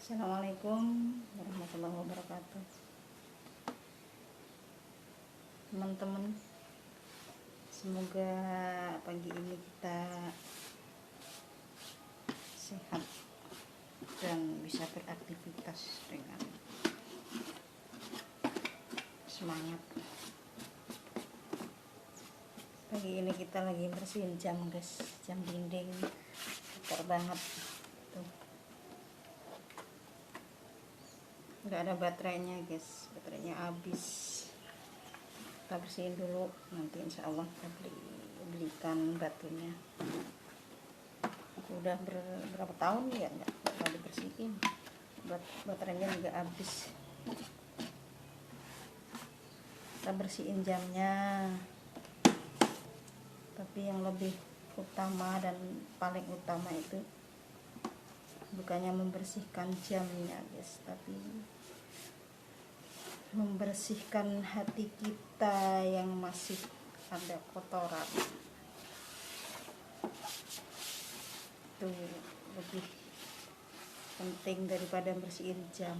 Assalamualaikum warahmatullahi wabarakatuh. Teman-teman, semoga pagi ini kita sehat dan bisa beraktivitas dengan semangat. Pagi ini kita lagi bersihin jam, guys, jam dinding kotor banget tuh. Nggak ada baterainya, guys, baterainya habis. Kita bersihin dulu, nanti insya Allah kita belikan batunya. Udah berapa tahun ya nggak dibersihin, baterainya juga habis. Kita bersihin jamnya, tapi yang lebih utama dan paling utama itu bukannya membersihkan jamnya, guys, tapi membersihkan hati kita yang masih ada kotoran. Itu lebih penting daripada bersihin jam.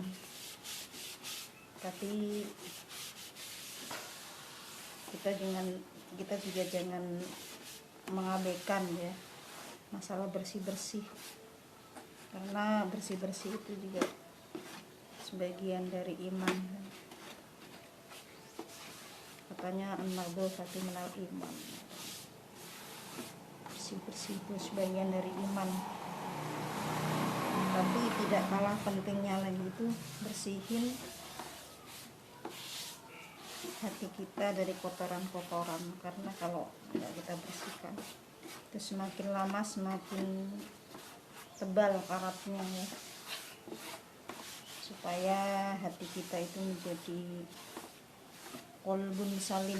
Tapi kita juga jangan mengabaikan ya masalah bersih-bersih, karena bersih-bersih itu juga sebagian dari iman. Katanya an-nadhafatu minal iman, bersih-bersih itu sebagian dari iman. Tapi tidak kalah pentingnya lagi itu bersihin hati kita dari kotoran-kotoran, karena kalau tidak kita bersihkan itu semakin lama semakin tebal karatnya ya, supaya hati kita itu menjadi qalbun salim.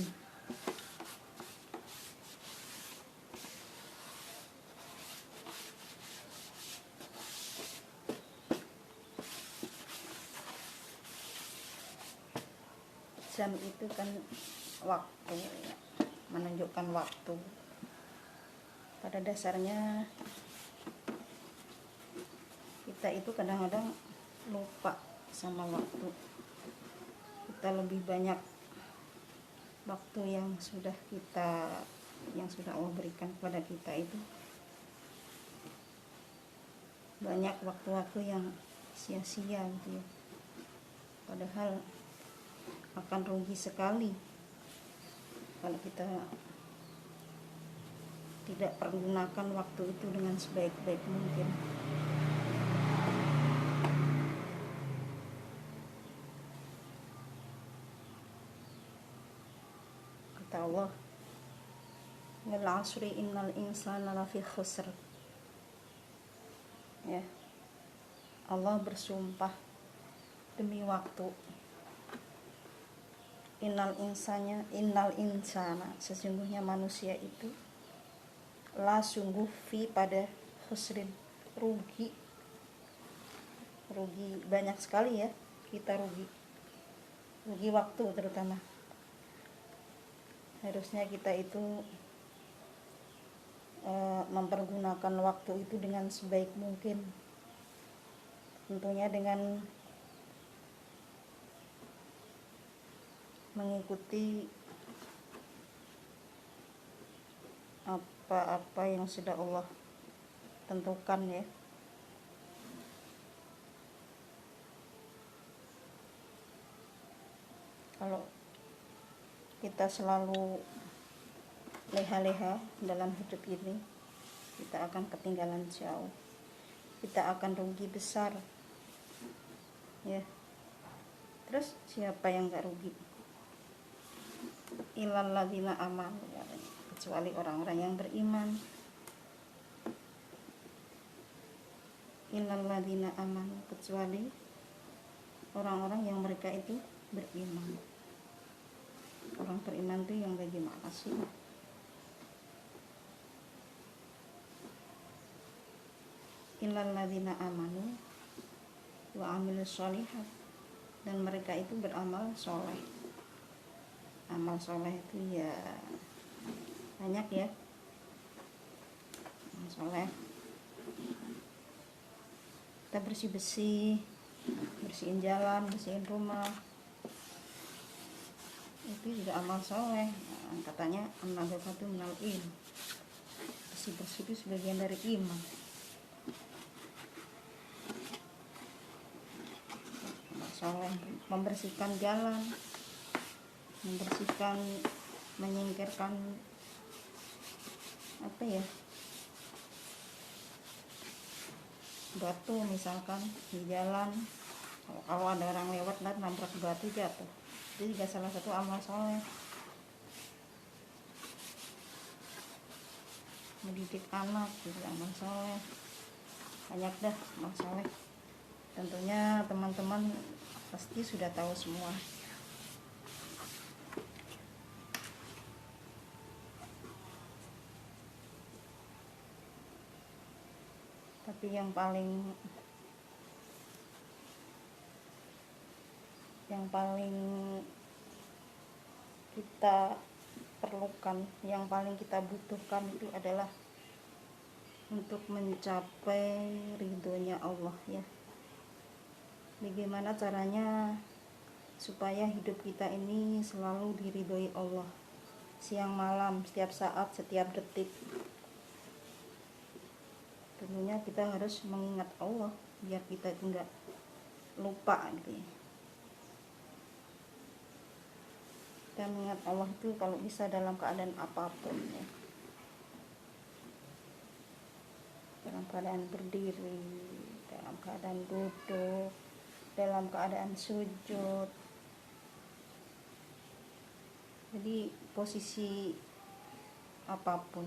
Jam itu kan waktu, menunjukkan waktu. Pada dasarnya kita itu kadang-kadang lupa sama waktu. Kita lebih banyak waktu yang sudah Allah berikan kepada kita itu banyak waktu-waktu yang sia-sia gitu ya. Padahal akan rugi sekali kalau kita tidak pergunakan waktu itu dengan sebaik-baik mungkin. Kata Allah, wal 'asri innal insana lafi khusr. Ya, Allah bersumpah demi waktu. Innal insana, sesungguhnya manusia itu la sungguh fi pada khusrin, rugi banyak sekali ya, kita rugi waktu terutama. Harusnya kita itu mempergunakan waktu itu dengan sebaik mungkin, tentunya dengan mengikuti apa yang sudah Allah tentukan ya. Kalau kita selalu leha-leha dalam hidup ini, kita akan ketinggalan jauh, kita akan rugi besar ya. Terus siapa yang gak rugi? Illal ladzina amanu, kecuali orang-orang yang beriman. Illal ladzina amanu, kecuali orang-orang yang mereka itu beriman. Orang beriman itu yang bagaimana sih? Illal ladzina amanu wa amilus sholihat, dan mereka itu beramal soleh. Amal soleh itu ya banyak ya. Amal soleh, kita bersih-bersih, bersihin jalan, bersihin rumah, itu juga amal soleh. Nah, katanya an-nadhafatu minal iman, bersih-bersih itu sebagian dari iman. Amal soleh membersihkan jalan, membersihkan, menyingkirkan apa ya, batu misalkan di jalan. Kalau ada orang lewat nabrak batu jatuh, itu juga salah satu amal soleh. Mendidik anak juga amal soleh. Banyak dah amal soleh. Tentunya teman-teman pasti sudah tahu semua. Tapi yang paling kita perlukan, yang paling kita butuhkan itu adalah untuk mencapai ridhonya Allah ya. Bagaimana caranya supaya hidup kita ini selalu diridhoi Allah, siang malam, setiap saat, setiap detik. Tentunya kita harus mengingat Allah biar kita itu enggak lupa gitu ya. Kita mengingat Allah itu kalau bisa dalam keadaan apapun ya. Dalam keadaan berdiri, dalam keadaan duduk, dalam keadaan sujud. Jadi posisi apapun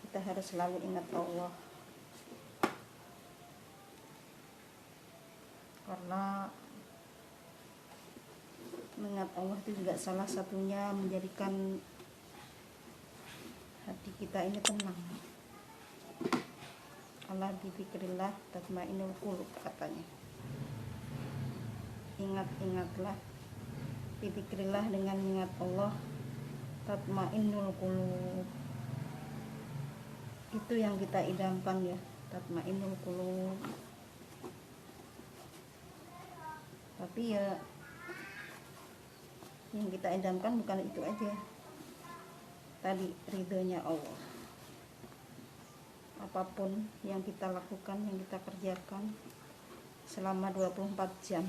kita harus selalu ingat Allah. Karena mengingat Allah itu juga salah satunya menjadikan hati kita ini tenang. Allah dzikrillah tatmainnul qulub katanya. Ingat-ingatlah, dzikrillah, dengan mengingat Allah tatmainnul qulub. Itu yang kita idamkan ya, tatmainnul qulub. Tapi ya yang kita idamkan bukan itu aja. Tadi ridhonya Allah. Apapun yang kita lakukan, yang kita kerjakan selama 24 jam,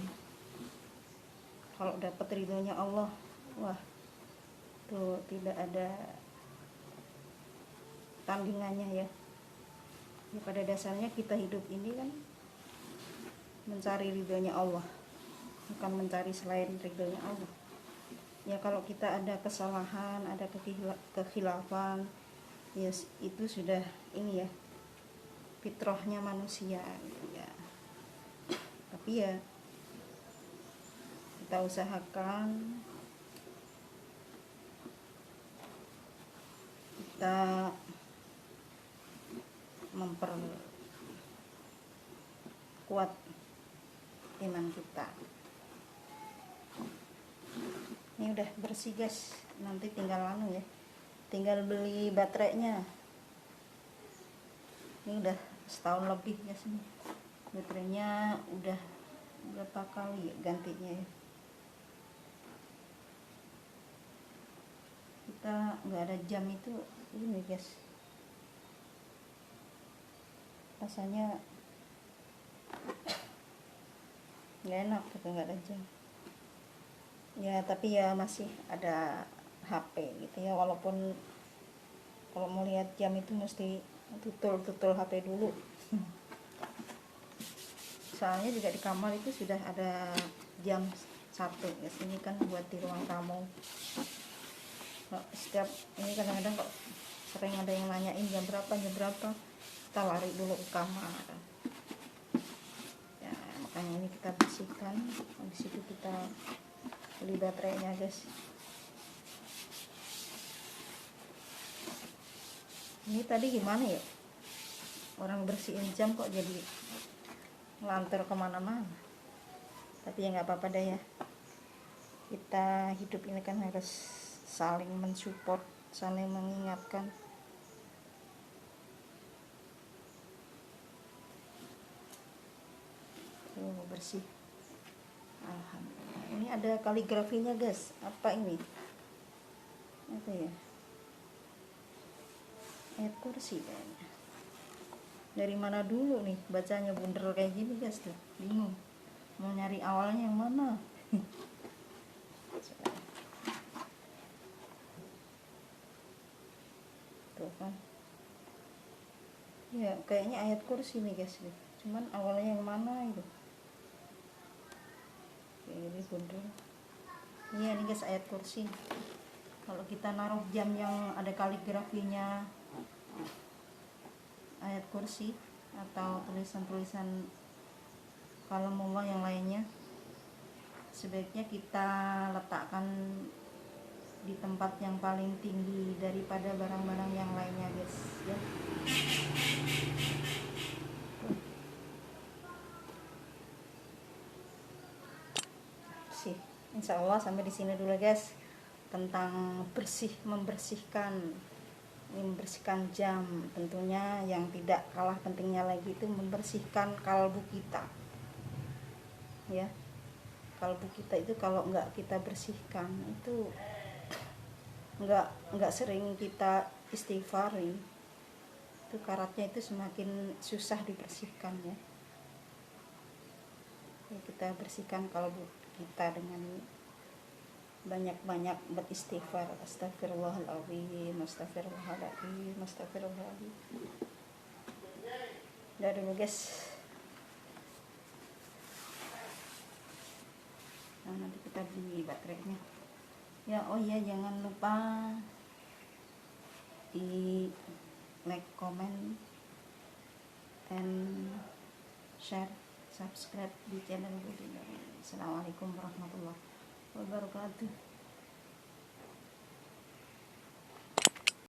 kalau dapat ridhonya Allah, wah, tuh tidak ada tandingannya ya. Ya pada dasarnya kita hidup ini kan mencari ridhonya Allah, bukan mencari selain ridhonya Allah. Ya kalau kita ada kesalahan, ada kekhilafan, ya itu sudah ini ya, fitrahnya manusia gitu ya. Tapi ya kita usahakan, kita memperkuat iman kita. Ini udah bersih guys, nanti tinggal tinggal beli baterainya. Ini udah setahun lebih guys nih, baterainya udah berapa kali gantinya ya. Kita nggak ada jam itu ini guys, rasanya nggak enak gitu nggak ada jam ya. Tapi ya masih ada HP gitu ya, walaupun kalau mau lihat jam itu mesti tutul HP dulu. Soalnya juga di kamar itu sudah ada jam 1 guys. Ini kan buat di ruang tamu. Setiap ini kadang-kadang kok sering ada yang nanyain jam berapa, kita lari dulu ke kamar ya. Makanya ini kita bersihkan, habis itu kita beli baterainya guys. Ini tadi gimana ya, orang bersihin jam kok jadi ngelantur kemana-mana. Tapi ya nggak apa-apa deh ya, kita hidup ini kan harus saling mensupport, saling mengingatkan. tuh bersih. Alhamdulillah. Ini ada kaligrafinya guys. Apa ini? Apa ya? Ayat kursi kayaknya. Dari mana dulu nih bacanya bundel kayak gini guys tuh, bingung mau nyari awalnya yang mana. Tuh kan ya, kayaknya ayat kursi nih guys, cuman awalnya yang mana itu kayak gini bundel. Iya nih guys, ayat kursi. Kalau kita naruh jam yang ada kaligrafinya ayat kursi atau tulisan-tulisan kalamullah yang lainnya, sebaiknya kita letakkan di tempat yang paling tinggi daripada barang-barang yang lainnya guys ya. Sih, insya Allah sampai di sini dulu guys tentang membersihkan jam. Tentunya yang tidak kalah pentingnya lagi itu membersihkan kalbu kita ya. Kalbu kita itu kalau nggak kita bersihkan itu nggak sering kita istighfarin, itu karatnya itu semakin susah dibersihkan ya. Kita bersihkan kalbu kita dengan banyak-banyak beristighfar. Astagfirullahaladzim, astagfirullahaladzim, astagfirullahaladzim. Udah dulu guys. Nah, nanti kita beli baterainya ya. Oh iya, jangan lupa di like, comment, and share, subscribe di channel Budi. Assalamualaikum warahmatullahi wabarakatuh.